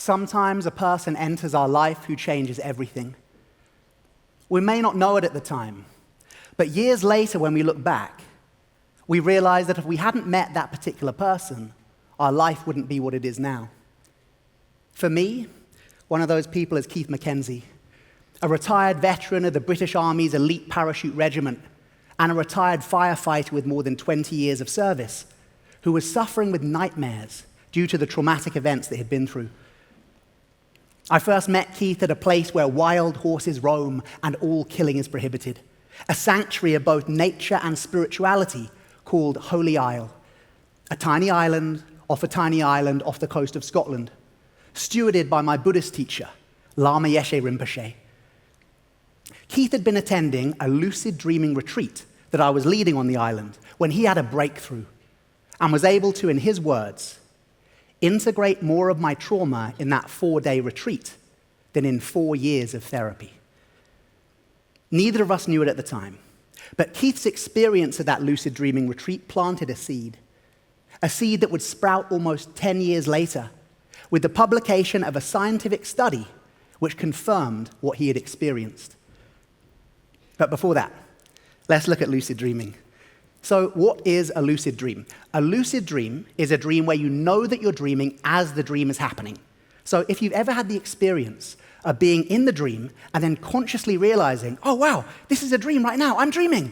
sometimes a person enters our life who changes everything. We may not know it at the time, but years later when we look back, we realize that if we hadn't met that particular person, our life wouldn't be what it is now. For me, one of those people is Keith Mackenzie, a retired veteran of the British Army's elite parachute regiment and a retired firefighter with more than 20 years of service, who was suffering with nightmares due to the traumatic events that he'd been through. I first met Keith at a place where wild horses roam and all killing is prohibited, a sanctuary of both nature and spirituality called Holy Isle, a tiny island off the coast of Scotland, stewarded by my Buddhist teacher, Lama Yeshe Rinpoche. Keith had been attending a lucid dreaming retreat that I was leading on the island when he had a breakthrough and was able to, in his words, integrate more of my trauma in that 4-day retreat than in 4 years of therapy. Neither of us knew it at the time, but Keith's experience of that lucid dreaming retreat planted a seed that would sprout almost 10 years later with the publication of a scientific study which confirmed what he had experienced. But before that, let's look at lucid dreaming. So what is a lucid dream? A lucid dream is a dream where you know that you're dreaming as the dream is happening. So if you've ever had the experience of being in the dream and then consciously realizing, oh wow, this is a dream right now, I'm dreaming,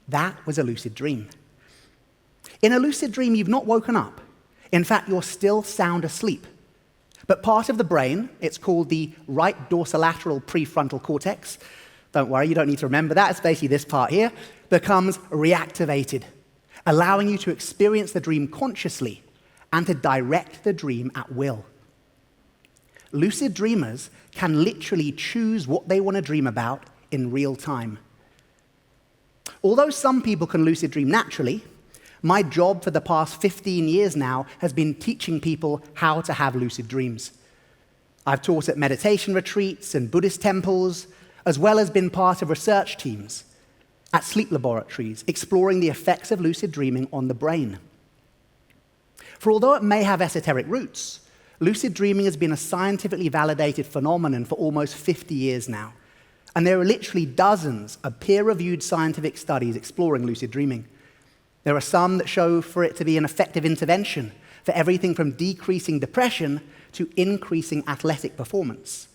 that was a lucid dream. In a lucid dream, you've not woken up. In fact, you're still sound asleep. But part of the brain, it's called the right dorsolateral prefrontal cortex. Don't worry, you don't need to remember that. It's basically this part here, becomes reactivated, allowing you to experience the dream consciously and to direct the dream at will. Lucid dreamers can literally choose what they want to dream about in real time. Although some people can lucid dream naturally, my job for the past 15 years now has been teaching people how to have lucid dreams. I've taught at meditation retreats and Buddhist temples, as well as been part of research teams at sleep laboratories exploring the effects of lucid dreaming on the brain. For although it may have esoteric roots, lucid dreaming has been a scientifically validated phenomenon for almost 50 years now. And there are literally dozens of peer-reviewed scientific studies exploring lucid dreaming. There are some that show for it to be an effective intervention for everything from decreasing depression to increasing athletic performance.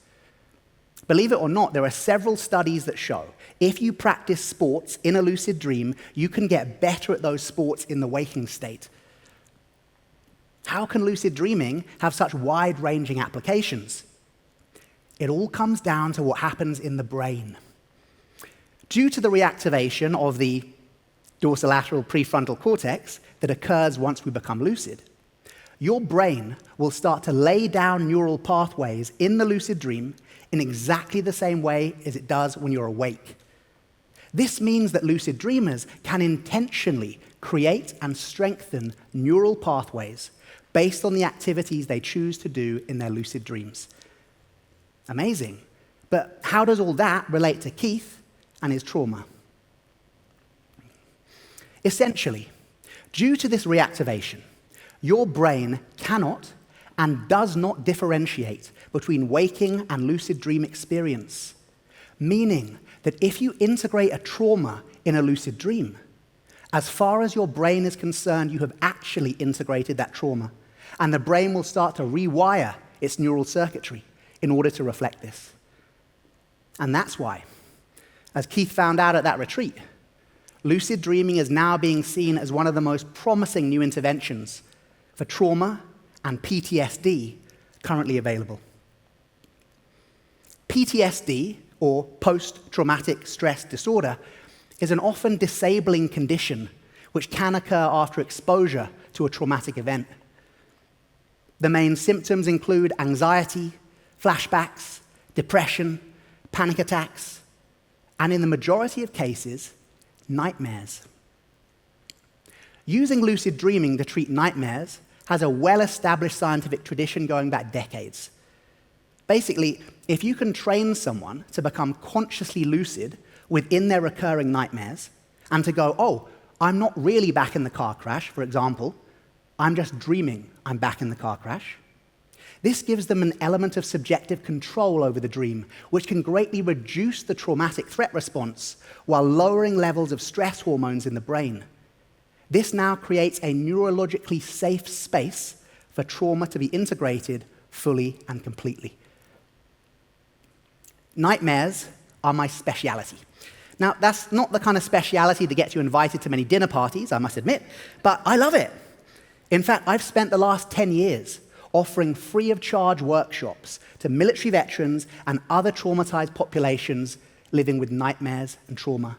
Believe it or not, there are several studies that show if you practice sports in a lucid dream, you can get better at those sports in the waking state. How can lucid dreaming have such wide-ranging applications? It all comes down to what happens in the brain. Due to the reactivation of the dorsolateral prefrontal cortex that occurs once we become lucid, your brain will start to lay down neural pathways in the lucid dream in exactly the same way as it does when you're awake. This means that lucid dreamers can intentionally create and strengthen neural pathways based on the activities they choose to do in their lucid dreams. Amazing. But how does all that relate to Keith and his trauma? Essentially, due to this reactivation, your brain cannot and does not differentiate between waking and lucid dream experience, meaning that if you integrate a trauma in a lucid dream, as far as your brain is concerned, you have actually integrated that trauma, and the brain will start to rewire its neural circuitry in order to reflect this. And that's why, as Keith found out at that retreat, lucid dreaming is now being seen as one of the most promising new interventions for trauma and PTSD currently available. PTSD, or post-traumatic stress disorder, is an often disabling condition which can occur after exposure to a traumatic event. The main symptoms include anxiety, flashbacks, depression, panic attacks, and in the majority of cases, nightmares. Using lucid dreaming to treat nightmares has a well-established scientific tradition going back decades. Basically, if you can train someone to become consciously lucid within their recurring nightmares and to go, oh, I'm not really back in the car crash, for example, I'm just dreaming I'm back in the car crash, This gives them an element of subjective control over the dream, which can greatly reduce the traumatic threat response while lowering levels of stress hormones in the brain. This now creates a neurologically safe space for trauma to be integrated fully and completely. Nightmares are my speciality. Now, that's not the kind of speciality that gets you invited to many dinner parties, I must admit, but I love it. In fact, I've spent the last 10 years offering free of charge workshops to military veterans and other traumatized populations living with nightmares and trauma.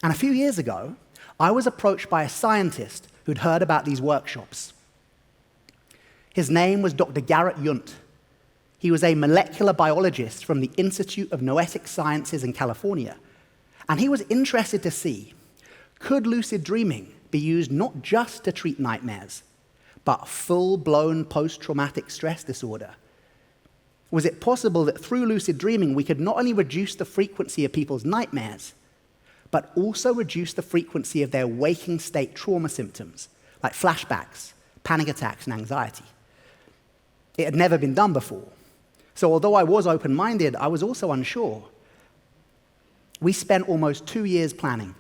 And a few years ago, I was approached by a scientist who'd heard about these workshops. His name was Dr. Garrett Yunt. He was a molecular biologist from the Institute of Noetic Sciences in California, and he was interested to see, could lucid dreaming be used not just to treat nightmares, but full-blown post-traumatic stress disorder? Was it possible that through lucid dreaming we could not only reduce the frequency of people's nightmares, but also reduce the frequency of their waking state trauma symptoms, like flashbacks, panic attacks, and anxiety? It had never been done before. So although I was open-minded, I was also unsure. We spent almost 2 years planning,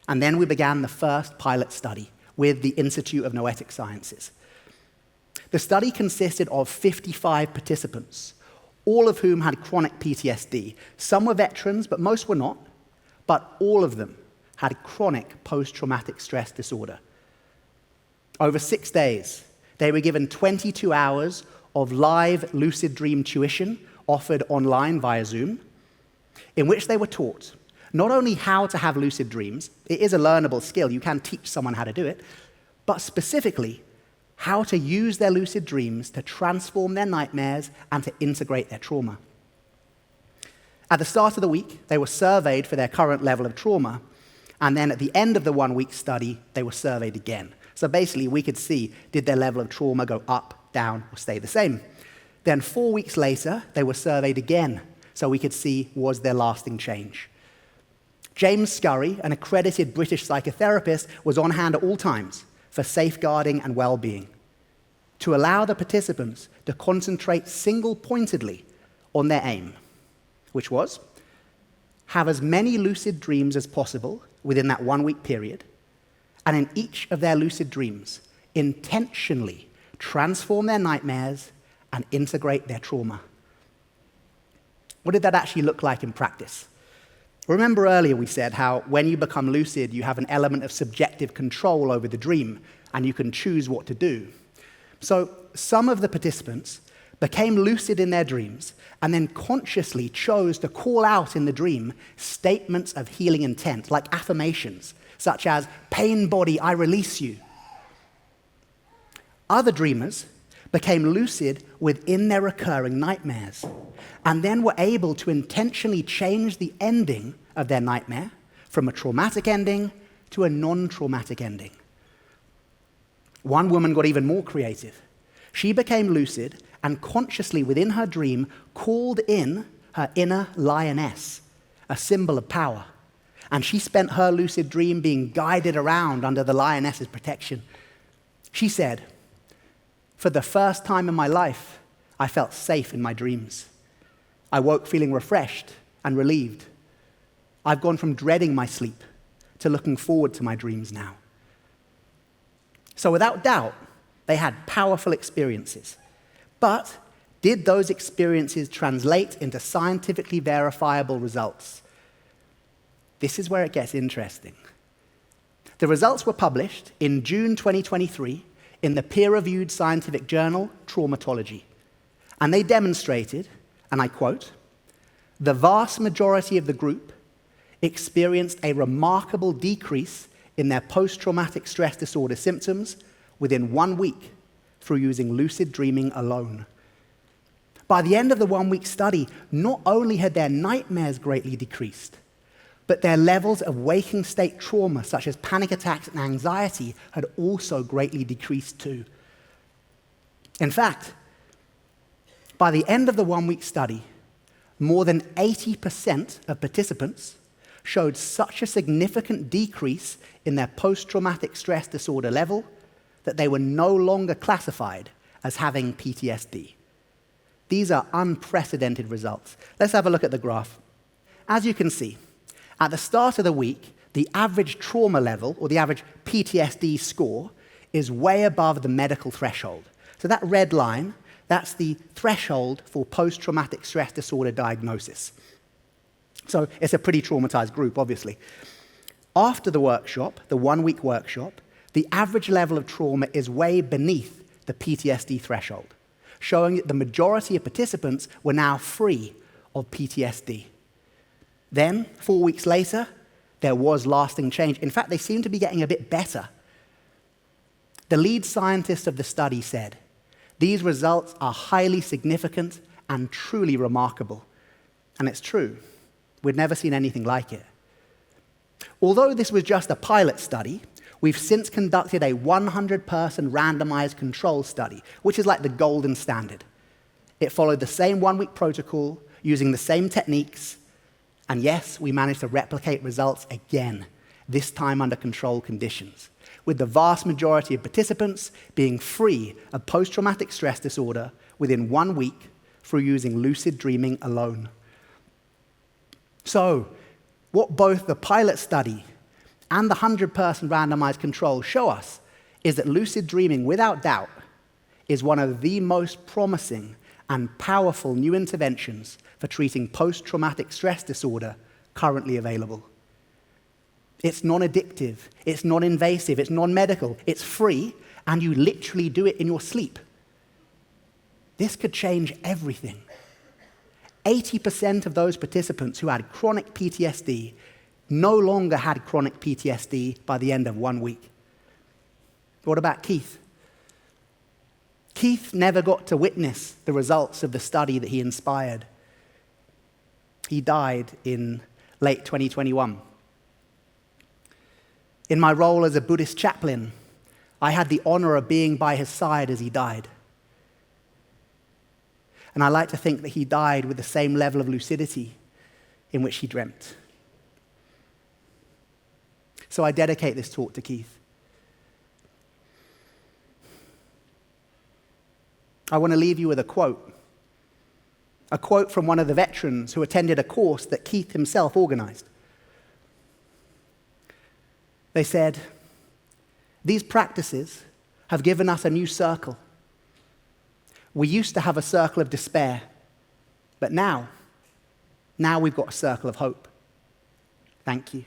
and then we began the first pilot study with the Institute of Noetic Sciences. The study consisted of 55 participants, all of whom had chronic PTSD. Some were veterans, but most were not, but all of them had chronic post-traumatic stress disorder. Over 6 days, they were given 22 hours of live lucid dream tuition offered online via Zoom, in which they were taught not only how to have lucid dreams, it is a learnable skill, you can teach someone how to do it, but specifically how to use their lucid dreams to transform their nightmares and to integrate their trauma. At the start of the week, they were surveyed for their current level of trauma, and then at the end of the 1-week study, they were surveyed again. So basically, we could see, did their level of trauma go up, down, or stay the same? Then 4 weeks later, they were surveyed again, so we could see, was there lasting change? James Scurry, an accredited British psychotherapist, was on hand at all times for safeguarding and well-being, to allow the participants to concentrate single-pointedly on their aim, which was have as many lucid dreams as possible within that 1-week period, and in each of their lucid dreams, intentionally transform their nightmares and integrate their trauma. What did that actually look like in practice? Remember earlier we said how when you become lucid, you have an element of subjective control over the dream, and you can choose what to do. So some of the participants became lucid in their dreams and then consciously chose to call out in the dream statements of healing intent, like affirmations, such as, "Pain body, I release you." Other dreamers became lucid within their recurring nightmares, and then were able to intentionally change the ending of their nightmare from a traumatic ending to a non-traumatic ending. One woman got even more creative. She became lucid and consciously within her dream called in her inner lioness, a symbol of power. And she spent her lucid dream being guided around under the lioness's protection. She said, "For the first time in my life, I felt safe in my dreams. I woke feeling refreshed and relieved. I've gone from dreading my sleep to looking forward to my dreams now." So without doubt, they had powerful experiences. But did those experiences translate into scientifically verifiable results? This is where it gets interesting. The results were published in June 2023 in the peer-reviewed scientific journal Traumatology. And they demonstrated, and I quote, "The vast majority of the group experienced a remarkable decrease in their post-traumatic stress disorder symptoms within 1 week through using lucid dreaming alone." By the end of the 1-week study, not only had their nightmares greatly decreased, but their levels of waking state trauma, such as panic attacks and anxiety, had also greatly decreased too. In fact, by the end of the 1-week study, more than 80% of participants showed such a significant decrease in their post-traumatic stress disorder level that they were no longer classified as having PTSD. These are unprecedented results. Let's have a look at the graph. As you can see, at the start of the week, the average trauma level, or the average PTSD score, is way above the medical threshold. So that red line, that's the threshold for post-traumatic stress disorder diagnosis. So it's a pretty traumatized group, obviously. After the workshop, the one-week workshop, the average level of trauma is way beneath the PTSD threshold, showing that the majority of participants were now free of PTSD. Then, 4 weeks later, there was lasting change. In fact, they seem to be getting a bit better. The lead scientist of the study said, "These results are highly significant and truly remarkable." And it's true. We'd never seen anything like it. Although this was just a pilot study, we've since conducted a 100-person randomized control study, which is like the golden standard. It followed the same one-week protocol, using the same techniques, and yes, we managed to replicate results again, this time under controlled conditions, with the vast majority of participants being free of post-traumatic stress disorder within 1 week through using lucid dreaming alone. So, what both the pilot study and the 100-person randomized control show us is that lucid dreaming, without doubt, is one of the most promising and powerful new interventions for treating post-traumatic stress disorder currently available. It's non-addictive, it's non-invasive, it's non-medical, it's free, and you literally do it in your sleep. This could change everything. 80% of those participants who had chronic PTSD no longer had chronic PTSD by the end of 1 week. What about Keith? Keith never got to witness the results of the study that he inspired. He died in late 2021. In my role as a Buddhist chaplain, I had the honor of being by his side as he died. And I like to think that he died with the same level of lucidity in which he dreamt. So I dedicate this talk to Keith. I want to leave you with a quote from one of the veterans who attended a course that Keith himself organized. They said, "These practices have given us a new circle. We used to have a circle of despair, but now we've got a circle of hope." Thank you.